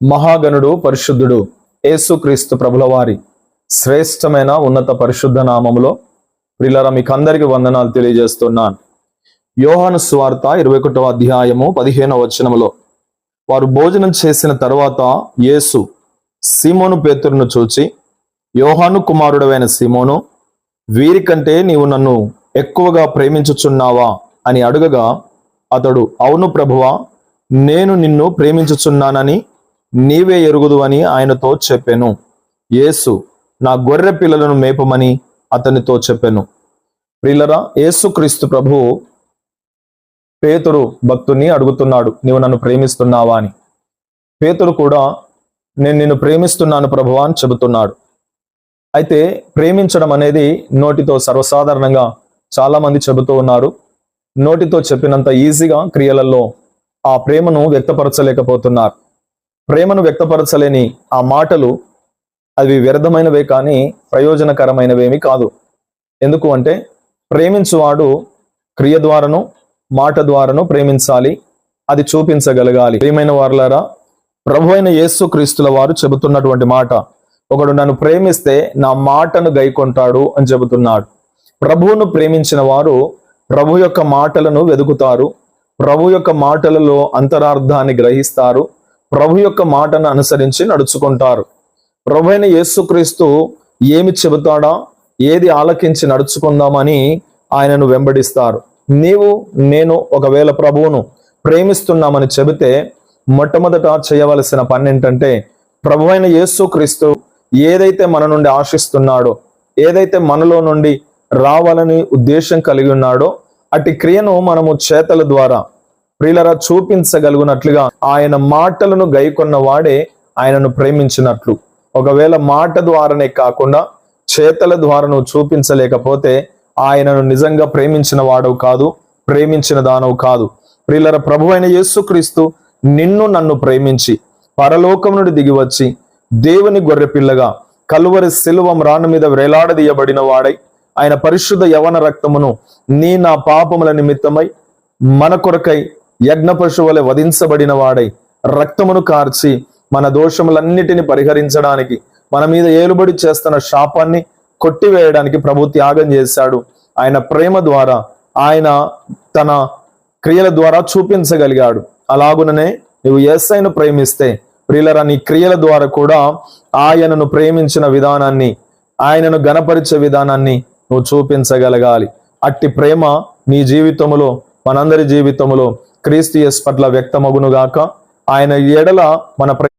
మహాగణుడు పరిశుద్ధుడు యేసుక్రీస్తు ప్రభుల వారి శ్రేష్టమైన ఉన్నత పరిశుద్ధ నామములో ప్రియులారా మీకు అందరికి వందనాలు తెలియజేస్తున్నాను. యోహాను సువార్త 21వ అధ్యాయము 15వ వచనములో వారు భోజనం చేసిన తర్వాత యేసు సీమోను పేతురును చూచి, యోహాను కుమారుడవైన సీమోను, వీరికంటే నీవు నన్ను ఎక్కువగా ప్రేమించుచున్నావా అని అడుగగా అతడు, అవును ప్రభువా, నేను నిన్ను ప్రేమించుచున్నానని నీవే ఎరుగుదు అని ఆయనతో చెప్పెను. యేసు, నా గొర్రె పిల్లలను మేపమని అతనితో చెప్పెను. ప్రియులరా, యేసుక్రీస్తు ప్రభు పేతురు భక్తుని అడుగుతున్నాడు, నీవు నన్ను ప్రేమిస్తున్నావా అని. పేతురు కూడా నేను నిన్ను ప్రేమిస్తున్నాను ప్రభువా అని చెబుతున్నాడు. అయితే ప్రేమించడం అనేది నోటితో సర్వసాధారణంగా చాలా మంది చెబుతూ ఉన్నారు. నోటితో చెప్పినంత ఈజీగా క్రియలలో ఆ ప్రేమను వ్యక్తపరచలేకపోతున్నారు. ప్రేమను వ్యక్తపరచలేని ఆ మాటలు అవి వ్యర్థమైనవే కానీ ప్రయోజనకరమైనవేమి కాదు. ఎందుకు అంటే ప్రేమించువాడు క్రియ ద్వారాను మాట ద్వారాను ప్రేమించాలి, అది చూపించగలగాలి. ప్రియమైన వారులారా, ప్రభు అయిన యేసుక్రీస్తుల వారు చెబుతున్నటువంటి మాట, ఒకడు నన్ను ప్రేమిస్తే నా మాటను గైకొంటాడు అని చెబుతున్నాడు. ప్రభువును ప్రేమించిన వారు ప్రభు యొక్క మాటలను వెదుకుతారు, ప్రభు యొక్క మాటలలో అంతరార్థాన్ని గ్రహిస్తారు, ప్రభు యొక్క మాటను అనుసరించి నడుచుకుంటారు. ప్రభు అయిన యేసుక్రీస్తు ఏమి చెబుతాడా, ఏది ఆలకించి నడుచుకుందామని ఆయనను వెంబడిస్తారు. నీవు నేను ఒకవేళ ప్రభువును ప్రేమిస్తున్నామని చెబితే మొట్టమొదట చేయవలసిన పని ఏంటంటే, ప్రభు అయిన యేసుక్రీస్తు ఏదైతే మన నుండి ఆశిస్తున్నాడో, ఏదైతే మనలో నుండి రావాలని ఉద్దేశం కలిగి ఉన్నాడో అట్టి క్రియను మనము చేతల ద్వారా ప్రియులరా చూపించగలుగునట్లుగా ఆయన మాటలను గైకొన్న వాడే ఆయనను ప్రేమించినట్లు. ఒకవేళ మాట ద్వారానే కాకుండా చేతల ద్వారా నువ్వు చూపించలేకపోతే ఆయనను నిజంగా ప్రేమించిన వాడవు కాదు, ప్రేమించిన దానవు కాదు. ప్రియులర, ప్రభు అయిన యేసుక్రీస్తు నిన్ను నన్ను ప్రేమించి పరలోకం నుండి దిగివచ్చి దేవుని గొర్రెపిల్లగా కలువరి శిలువ మ్రాను మీద వేలాడదీయబడిన వాడై ఆయన పరిశుద్ధ యవన రక్తమును నా పాపముల నిమిత్తమై మన కొరకై యజ్ఞ పశువులే వధించబడిన వాడై రక్తమును కార్చి మన దోషములన్నిటిని పరిహరించడానికి, మన మీద ఏలుబడి చేస్తున్న శాపాన్ని కొట్టివేయడానికి ప్రభు త్యాగం చేశాడు. ఆయన ప్రేమ ద్వారా ఆయన తన క్రియల ద్వారా చూపించగలిగాడు. అలాగుననే నువ్వు యేసయ్యను ప్రేమిస్తే ప్రియులరా, నీ క్రియల ద్వారా కూడా ఆయనను ప్రేమించిన విధానాన్ని, ఆయనను గణపరిచే విధానాన్ని నువ్వు చూపించగలగాలి. అట్టి ప్రేమ నీ జీవితములో, మనందరి జీవితములో క్రీస్తు యేసు పట్ల వ్యక్తమగునుగాక. ఆయన ఎడల మన